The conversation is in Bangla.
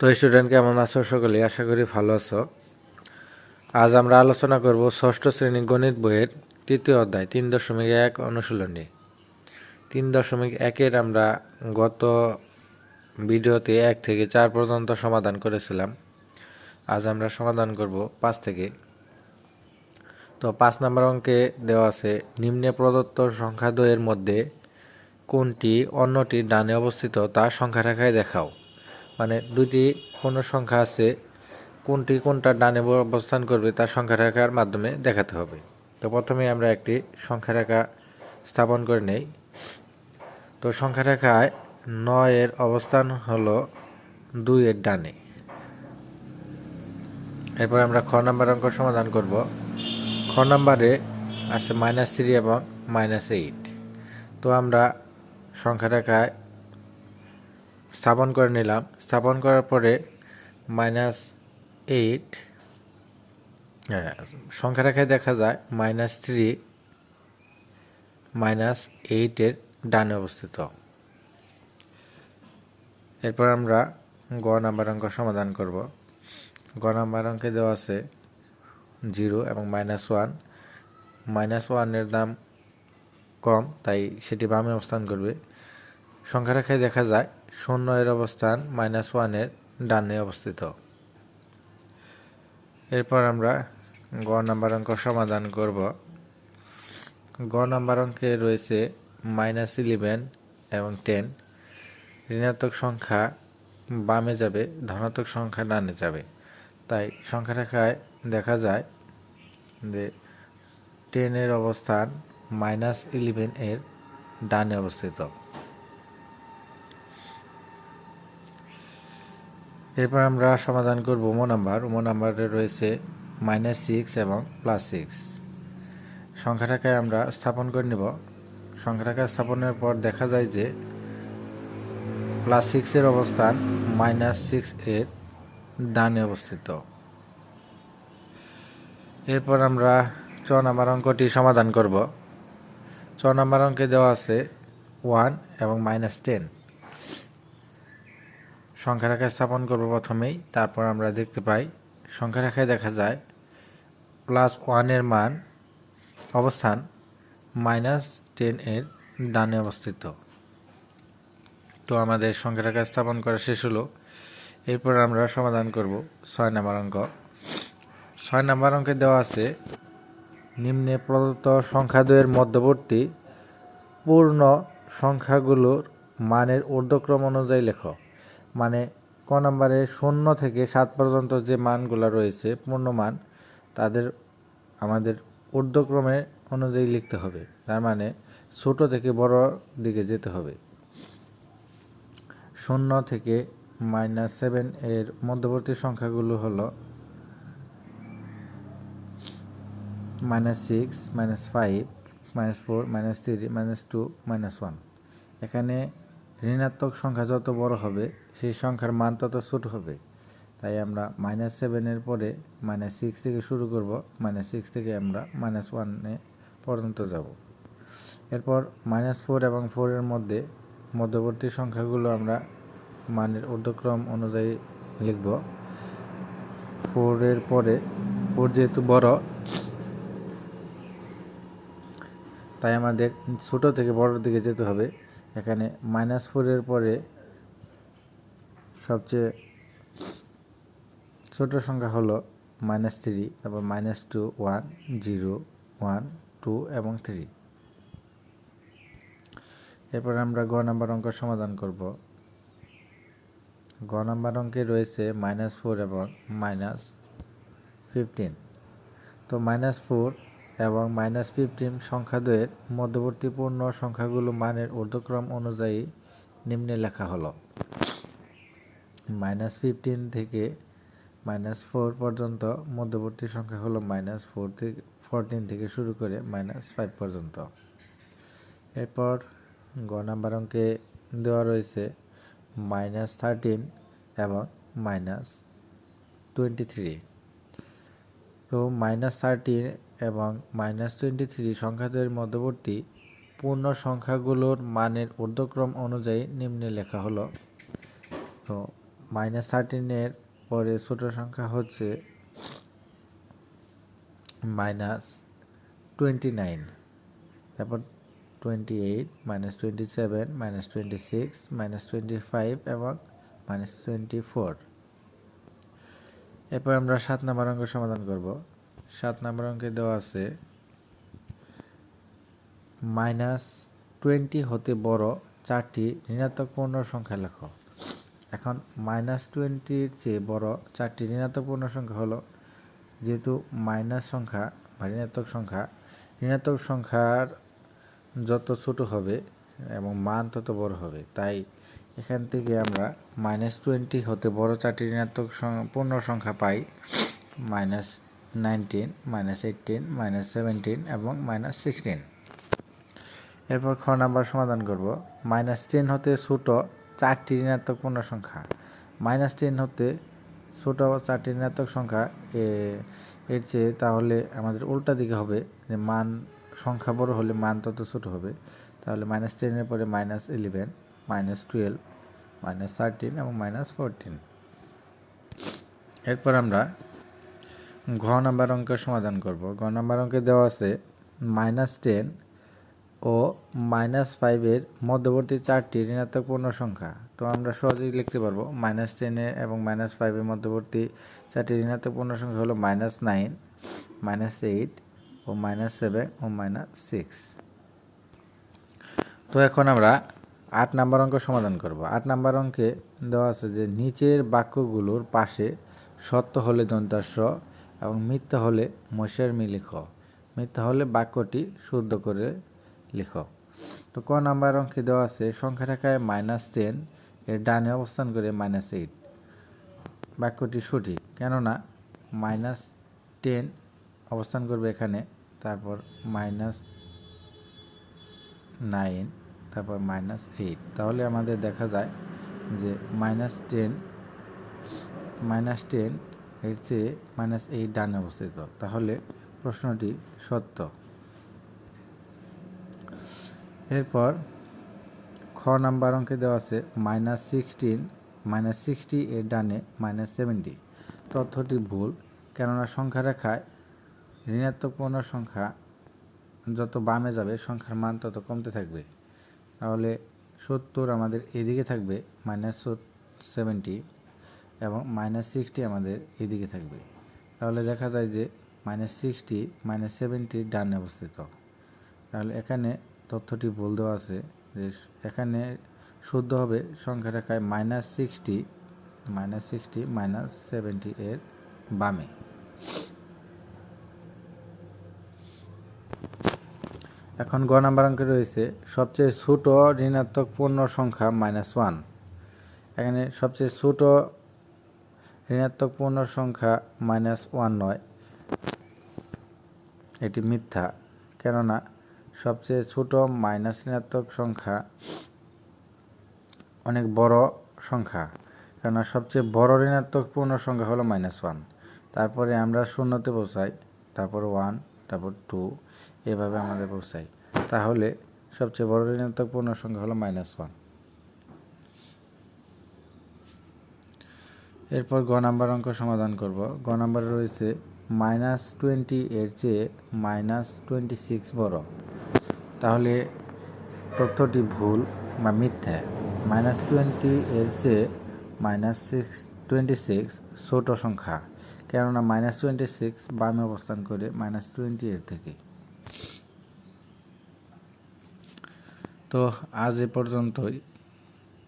তো স্টুডেন্ট কেমন আছো? সকলে আশা করি ভালো আছো। আজ আমরা আলোচনা করব ষষ্ঠ শ্রেণী গণিত বইয়ের তৃতীয় অধ্যায় 3.1 অনুশীলনী। 3.1-এর আমরা গত ভিডিওতে 1 থেকে 4 পর্যন্ত সমাধান করেছিলাম। আজ আমরা সমাধান করব 5 থেকে। তো 5 নম্বর অঙ্কে দেওয়া আছে নিম্নে প্রদত্ত সংখ্যাদ্বয়ের মধ্যে কোনটি অন্যটির ডানে অবস্থিত তা সংখ্যা রেখায় দেখাও। মানে দুটি কোনো সংখ্যা আছে, কোনটি কোনটা ডানে অবস্থান করবে তার সংখ্যা রেখার মাধ্যমে দেখাতে হবে। তো প্রথমে আমরা একটি সংখ্যা রেখা স্থাপন করে নেই। তো সংখ্যা রেখায় 9-এর অবস্থান হলো 2-এর ডানে। এরপর আমরা খ নাম্বার অঙ্ক সমাধান করব। খ নাম্বারে আছে -3 এবং -8। তো আমরা সংখ্যা রেখায় স্থাপন করে নিলাম। স্থাপন করার পরে -8 সংখ্যা রেখায় দেখা যায় -3 -8-এর ডানে অবস্থিত। এরপর আমরা গ নাম্বার অঙ্ক সমাধান করব। গ নাম্বার অঙ্কে দেওয়া আছে 0 এবং -1। -1-এর দাম কম, তাই সেটি বামে অবস্থান করবে। সংখ্যা রেখায় দেখা যায় 0-এর অবস্থান -1-এর ডানে অবস্থিত। এরপর আমরা গ নাম্বার অঙ্ক সমাধান করব। গ নাম্বার অঙ্কে রয়েছে -11 এবং 10। ঋণাত্মক সংখ্যা বামে যাবে, ধনাত্মক সংখ্যা ডানে যাবে। তাই সংখ্যা রেখায় দেখা যায় যে 10-এর অবস্থান -11-এর ডানে অবস্থিত। এরপর আমরা সমাধান করব ম নাম্বার। নাম্বারে রয়েছে -6 এবং +6। সংখ্যা রেখায় আমরা স্থাপন করে নেব। সংখ্যা রেখা স্থাপনের পর দেখা যায় যে +6-এর অবস্থান -6-এর ডানে অবস্থিত। এরপর আমরা চ নাম্বার অঙ্কটি সমাধান করব। চ নাম্বার অঙ্কে দেওয়া আছে 1 এবং -10। সংখ্যা রেখায় স্থাপন করব প্রথমেই। তারপর আমরা দেখতে পাই সংখ্যা রেখায় দেখা যায় +1-এর মান অবস্থান -10-এর ডানে অবস্থিত। তো আমাদের সংখ্যা রেখা স্থাপন করা শেষ হলো। এরপর আমরা সমাধান করব 6 নাম্বার অঙ্ক। 6 নাম্বার অঙ্কে দেওয়া আছে নিম্নে প্রদত্ত সংখ্যাদ্বয়ের মধ্যবর্তী পূর্ণ সংখ্যাগুলোর মানের ঊর্ধ্বক্রম অনুযায়ী লেখো। মানে ক নাম্বারে 0 থেকে 7 পর্যন্ত যে মানগুলো রয়েছে পূর্ণমান, তাদের আমাদের ঊর্ধ্বক্রমে অনুযায়ী লিখতে হবে। তার মানে ছোট থেকে বড় দিকে যেতে হবে। 0 থেকে -7 এর মধ্যবর্তী সংখ্যাগুলো হলো -6, -5, -4, -3, -2, -1। এখানে ঋণাত্মক সংখ্যা যত বড় হবে সেই সংখ্যার মান তত ছোট হবে। তাই আমরা -7-এর পরে -6 থেকে শুরু করব। -6 থেকে আমরা -1 পর্যন্ত যাব। এরপর -4 এবং 4-এর মধ্যবর্তী সংখ্যাগুলো আমরা মানের ঊর্ধ্বক্রম অনুযায়ী লিখব। 4-এর পরে 4 যেহেতু বড়, তাই আমাদের ছোট থেকে বড়র দিকে যেতে হবে। এখানে -4-এর পরে সবচেয়ে ছোট সংখ্যা হলো -3, তারপর -2, 1, 0, 1, 2 এবং 3। এরপর আমরা গ নাম্বার অঙ্ক সমাধান করব। গ নাম্বার অঙ্কে রয়েছে -4 এবং -15। তো -4 এবং -15 সংখ্যাদ্বয়ের মধ্যবর্তী পূর্ণ সংখ্যাগুলো মানের ঊর্ধ্বক্রম অনুযায়ী নিম্নে লেখা হলো। -15 থেকে -4 পর্যন্ত মধ্যবর্তী সংখ্যা হলো -14 থেকে শুরু করে -5 পর্যন্ত। এরপর গ নাম্বার অঙ্কে দেওয়া রয়েছে -13 এবং -23। তো -13 এবং -23 সংখ্যাদ্বয়ের মধ্যবর্তী পূর্ণ সংখ্যাগুলোর মানের ঊর্ধ্বক্রম অনুযায়ী নিম্নে লেখা হলো। তো -13-এর পরে ছোট সংখ্যা হচ্ছে -29, তারপর 28, -27, -26, -25 এবং -24। এরপর আমরা 7 নম্বর অঙ্ক সমাধান করব। 7 নম্বর অঙ্কে দেওয়া আছে -20 হতে বড় 4টি ঋণাত্মক পূর্ণ সংখ্যা লেখো। এখন -20-র চেয়ে বড় 4টি ঋণাত্মক পূর্ণ সংখ্যা হলো, যেহেতু মাইনাস সংখ্যা বা ঋণাত্মক সংখ্যার যত ছোট হবে এবং মান তত বড় হবে, তাই এখান থেকে আমরা -20 হতে বড় 4টি ঋণাত্মক পূর্ণ সংখ্যা পাই -19, -18, -17 এবং -16। এরপর খ নাম্বার সমাধান করব। -10 হতে ছোট 4টি ঋণাত্মক পূর্ণ সংখ্যা। -10 হতে ছোট 4টি ঋণাত্মক সংখ্যা এর চেয়ে তাহলে আমাদের উল্টা দিকে হবে, যে মান সংখ্যা বড় হলে মান তত ছোট হবে। তাহলে -10-এর পরে -11, -12, -13 এবং -14। এরপর আমরা ঘ নাম্বার অঙ্কের সমাধান করব। ঘ নাম্বার অঙ্কে দেওয়া আছে -10 ও -5-এর মধ্যবর্তী 4টি ঋণাত্মক পূর্ণ সংখ্যা। তো আমরা সহজেই লিখতে পারবো -10 এবং -5-এর মধ্যবর্তী 4টি ঋণাত্মক পূর্ণ সংখ্যা হলো -9, -8 ও -7 ও -6। তো এখন আমরা 8 নাম্বার অঙ্ক সমাধান করব। 8 নাম্বার অঙ্কে দেওয়া আছে যে নিচের বাক্যগুলোর পাশে সত্য হলে দন্তাস্য এবং মিথ্যা হলে মশার মি লিখো। মিথ্যা হলে বাক্যটি শুদ্ধ করে লিখো। তো ক নাম্বার অঙ্কে দেওয়া আছে সংখ্যা রেখায় -10 এর ডানে অবস্থান করে -8। বাক্যটি সঠিক, কেননা -10 অবস্থান করবে এখানে, তারপর -9, তারপর -8। তাহলে আমাদের দেখা যায় যে -10 এর চেয়ে -8 ডানে অবস্থিত, তাহলে প্রশ্নটি সত্য। এরপর খ নাম্বার অঙ্কে দেওয়া আছে -60 এর ডানে -70। তথ্যটি ভুল, কেননা সংখ্যা রেখায় ঋণাত্মক পূর্ণ সংখ্যা যত বামে যাবে সংখ্যার মান তত কমতে থাকবে। তাহলে 70 আমাদের এদিকে থাকবে -70 এবং -60 আমাদের এদিকে থাকবে। তাহলে দেখা যায় যে -60 -70 ডানে অবস্থিত। তাহলে এখানে তথ্যটি ভুল দেওয়া আছে, যে এখানে শুদ্ধ হবে সংখ্যা রেখায় -60 -70 এর বামে। এখন গ নাম্বার অঙ্কে রয়েছে সবচেয়ে ছোট ঋণাত্মক পূর্ণ সংখ্যা -1। এখানে সবচেয়ে ছোট ঋণাত্মক পূর্ণ সংখ্যা -1 নয়, এটি মিথ্যা, কেননা সবচেয়ে ছোট মাইনাস ঋণাত্মক সংখ্যা অনেক বড় সংখ্যা, কেননা সবচেয়ে বড় ঋণাত্মক পূর্ণ সংখ্যা হলো -1। তারপরে আমরা শূন্যতে পৌঁছাই, তারপর 1, তারপর 2, এভাবে আমাদের পৌঁছাই। তাহলে সবচেয়ে বড় ঋণাত্মক পূর্ণ সংখ্যা হলো -1। এরপর গ নাম্বার অঙ্ক সমাধান করব। গ নাম্বারে রয়েছে -20 এর চেয়ে -26 বড়। তাহলে তথ্যটি ভুল বা মিথ্যা। -20 এর চেয়ে -26 ছোট সংখ্যা, কেননা -26 বামে অবস্থান করে -20 এর থেকে। তো আজ এ পর্যন্তই।